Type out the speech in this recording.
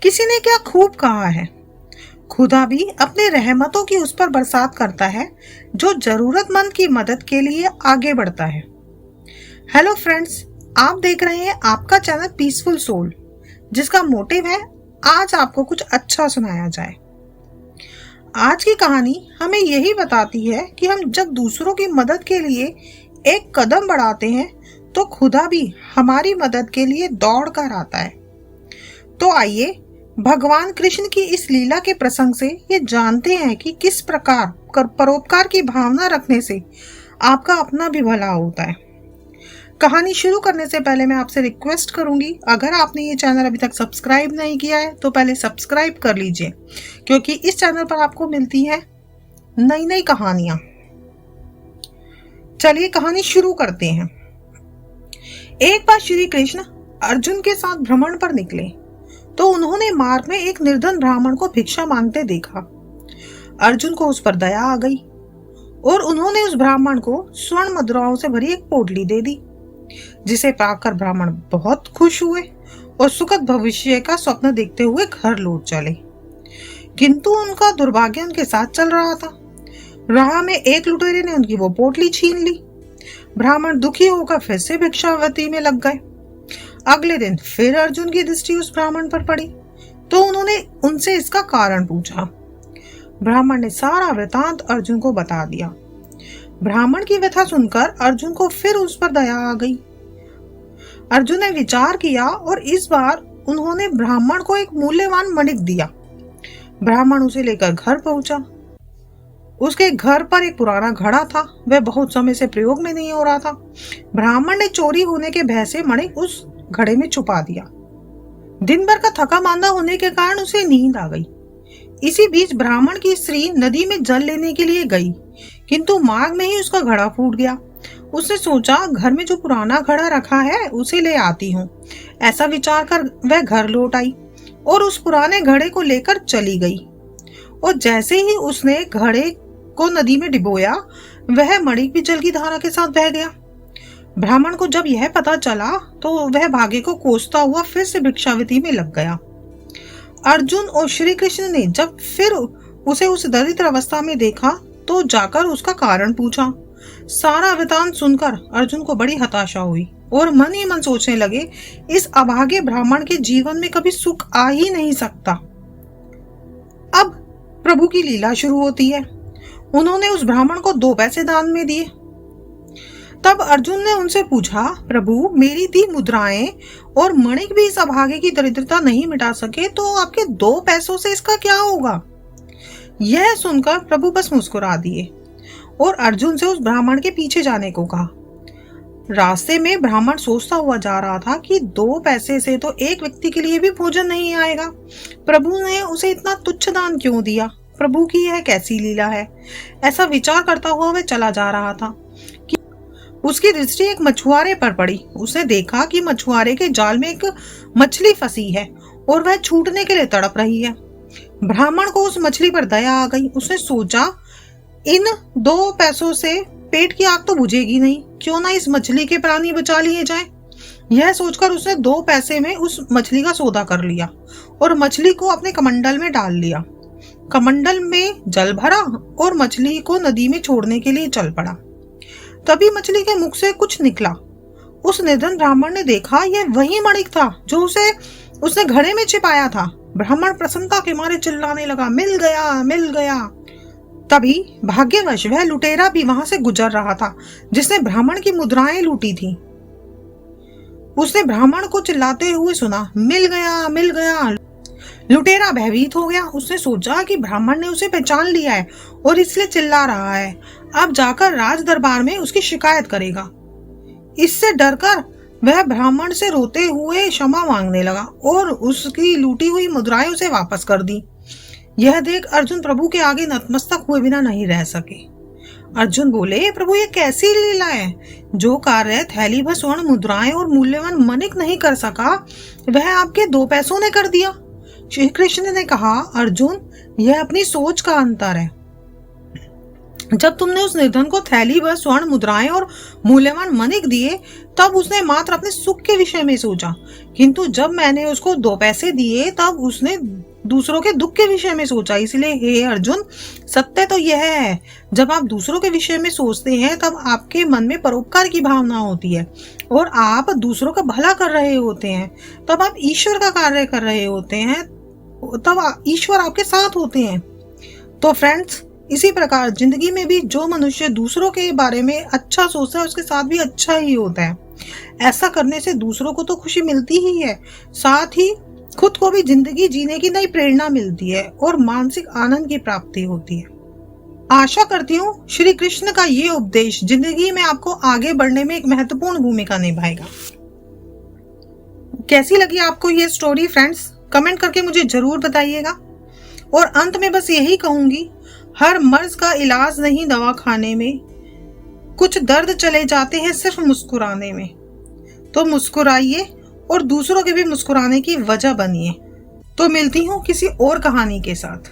किसी ने क्या खूब कहा है, खुदा भी अपने रहमतों की उस पर बरसात करता है जो जरूरतमंद की मदद के लिए आगे बढ़ता है। हेलो फ्रेंड्स, आप देख रहे हैं आपका चैनल पीसफुल सोल, जिसका मोटिव है आज आपको कुछ अच्छा सुनाया जाए। आज की कहानी हमें यही बताती है कि हम जब दूसरों की मदद के लिए एक कदम बढ़ाते हैं तो खुदा भी हमारी मदद के लिए दौड़ कर आता है। तो आइए भगवान कृष्ण की इस लीला के प्रसंग से ये जानते हैं कि किस प्रकार परोपकार की भावना रखने से आपका अपना भी भला होता है। कहानी शुरू करने से पहले मैं आपसे रिक्वेस्ट करूंगी, अगर आपने ये चैनल अभी तक सब्सक्राइब नहीं किया है तो पहले सब्सक्राइब कर लीजिए, क्योंकि इस चैनल पर आपको मिलती है नई नई कहानियां। चलिए कहानी शुरू करते हैं। एक बार श्री कृष्ण अर्जुन के साथ भ्रमण पर निकले तो उन्होंने मार्ग में एक निर्धन ब्राह्मण को भिक्षा मांगते देखा। अर्जुन को उस पर दया आ गई और उन्होंने उस ब्राह्मण को स्वर्ण मुद्राओं से भरी एक पोटली दे दी, जिसे पाकर ब्राह्मण बहुत खुश हुए और सुखद भविष्य का स्वप्न देखते हुए घर लौट चले। किंतु उनका दुर्भाग्य उनके साथ चल रहा था। राह में एक लुटेरे ने उनकी वो पोटली छीन ली। ब्राह्मण दुखी होकर फिर से भिक्षावृत्ति में लग गए। अगले दिन फिर अर्जुन की दृष्टि उस ब्राह्मण पर पड़ी तो उन्होंने उनसे इसका कारण पूछा। ब्राह्मण ने सारा वृतांत अर्जुन को बता दिया। ब्राह्मण की व्यथा सुनकर अर्जुन को फिर उस पर दया आ गई। अर्जुन ने विचार किया और इस बार उन्होंने ब्राह्मण को एक मूल्यवान मणिक दिया। ब्राह्मण उसे लेकर घर पहुंचा। उसके घर पर एक पुराना घड़ा था, वह बहुत समय से प्रयोग में नहीं हो रहा था। ब्राह्मण ने चोरी होने के भय से मणिक उस घड़े में छुपा दिया। दिन भर का थका मांदा होने के कारण उसे नींद आ गई। इसी बीच ब्राह्मण की स्त्री नदी में जल लेने के लिए गई, किंतु मार्ग में ही उसका घड़ा फूट गया। उसने सोचा, घर में जो पुराना घड़ा रखा है उसे ले आती हूँ। ऐसा विचार कर वह घर लौट आई और उस पुराने घड़े को लेकर चली गई। और जैसे ही उसने घड़े को नदी में डिबोया, वह मणिक भी जल की धारा के साथ बह गया। ब्राह्मण को जब यह पता चला तो वह भाग्य को कोसता हुआ फिर से भिक्षावृत्ति में लग गया। अर्जुन और श्री कृष्ण ने जब फिर उसे उस दरिद्र अवस्था में देखा तो जाकर उसका कारण पूछा। सारा वृतांत सुनकर अर्जुन को बड़ी हताशा हुई और मन ही मन सोचने लगे, इस अभागे ब्राह्मण के जीवन में कभी सुख आ ही नहीं सकता। अब प्रभु की लीला शुरू होती है। उन्होंने उस ब्राह्मण को 2 पैसे दान में दिए। तब अर्जुन ने उनसे पूछा, प्रभु मेरी दी मुद्राएं और मणिक भी इस अभागे की दरिद्रता नहीं मिटा सके तो आपके 2 पैसों से इसका क्या होगा? यह सुनकर प्रभु बस मुस्कुरा दिए और अर्जुन से उस ब्राह्मण के पीछे जाने को कहा। रास्ते में ब्राह्मण सोचता हुआ जा रहा था कि 2 पैसे से तो एक व्यक्ति के लिए भी भोजन नहीं आएगा। प्रभु ने उसे इतना तुच्छ दान क्यों दिया? प्रभु की यह कैसी लीला है? ऐसा विचार करता हुआ वह चला जा रहा था कि उसकी दृष्टि एक मछुआरे पर पड़ी। उसने देखा कि मछुआरे के जाल में एक मछली फंसी है और वह छूटने के लिए तड़प रही है। ब्राह्मण को उस मछली पर दया आ गई। उसने सोचा, इन 2 पैसों से पेट की आग तो बुझेगी नहीं, क्यों ना इस मछली के प्राणी बचा लिए जाए। यह सोचकर उसने 2 पैसे में उस मछली का सौदा कर लिया और मछली को अपने कमंडल में डाल लिया। कमंडल में जल भरा और मछली को नदी में छोड़ने के लिए चल पड़ा। तभी मछली के मुख से कुछ निकला। उस निर्धन ब्राह्मण ने देखा, यह वही मणिक था जो उसने घड़े में छिपाया था। ब्राह्मण प्रसन्नता के मारे चिल्लाने लगा, मिल गया, मिल गया। तभी भाग्यवश वह लुटेरा भी वहां से गुजर रहा था जिसने ब्राह्मण की मुद्राएं लूटी थी। उसने ब्राह्मण को चिल्लाते हुए सुना, मिल गया, मिल गया। लुटेरा भयभीत हो गया। उसने सोचा कि ब्राह्मण ने उसे पहचान लिया है और इसलिए चिल्ला रहा है। अब जाकर राज दरबार में उसकी शिकायत करेगा। इससे डरकर वह ब्राह्मण से रोते हुए क्षमा मांगने लगा और उसकी लूटी हुई मुद्राएं उसे वापस कर दी। यह देख अर्जुन प्रभु के आगे नतमस्तक हुए बिना नहीं रह सके। अर्जुन बोले, प्रभु ये कैसी लीला है? जो कार्य थैली भर स्वर्ण मुद्राएं और मूल्यवान मणिक नहीं कर सका, वह आपके 2 पैसों ने कर दिया। श्री कृष्ण ने कहा, अर्जुन यह अपनी सोच का अंतर है। जब तुमने उस निर्धन को थैली भर स्वर्ण मुद्राएं और मूल्यवान मणिक दिए, तब उसने मात्र अपने सुख के विषय में सोचा, किंतु जब मैंने उसको 2 पैसे दिए तब उसने दूसरों के दुख के विषय में सोचा। इसलिए हे अर्जुन, सत्य तो यह है, जब आप दूसरों के विषय में सोचते हैं तब आपके मन में परोपकार की भावना होती है और आप दूसरों का भला कर रहे होते हैं, तब आप ईश्वर का कार्य कर रहे होते हैं, तब ईश्वर आपके साथ होते हैं। तो फ्रेंड्स, इसी प्रकार जिंदगी में भी जो मनुष्य दूसरों के बारे में अच्छा सोचता है उसके साथ भी अच्छा ही होता है। ऐसा करने से दूसरों को तो खुशी मिलती ही है, साथ ही खुद को भी जिंदगी जीने की नई प्रेरणा मिलती है और मानसिक आनंद की प्राप्ति होती है। आशा करती हूँ श्री कृष्ण का ये उपदेश जिंदगी में आपको आगे बढ़ने में एक महत्वपूर्ण भूमिका निभाएगा। कैसी लगी आपको ये स्टोरी फ्रेंड्स? कमेंट करके मुझे जरूर बताइएगा। और अंत में बस यही कहूंगी, हर मर्ज का इलाज नहीं दवा खाने में, कुछ दर्द चले जाते हैं सिर्फ मुस्कुराने में। तो मुस्कुराइए और दूसरों के भी मुस्कुराने की वजह बनिए। तो मिलती हूँ किसी और कहानी के साथ।